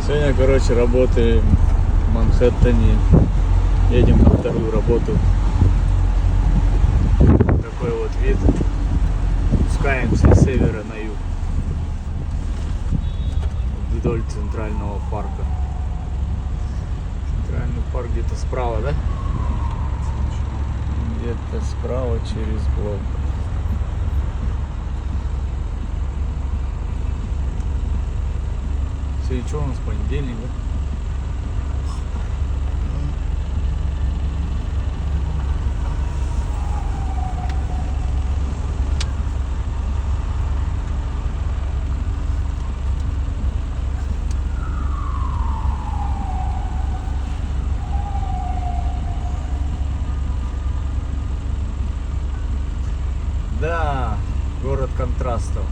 Сегодня, короче, работаем в Манхэттене. Едем на вторую работу. Такой вот вид. Спускаемся с севера на юг. Вдоль Центрального парка. Центральный парк где-то справа, да? Где-то справа через блок. Все, и что у нас понедельник, да? Да, город контрастов.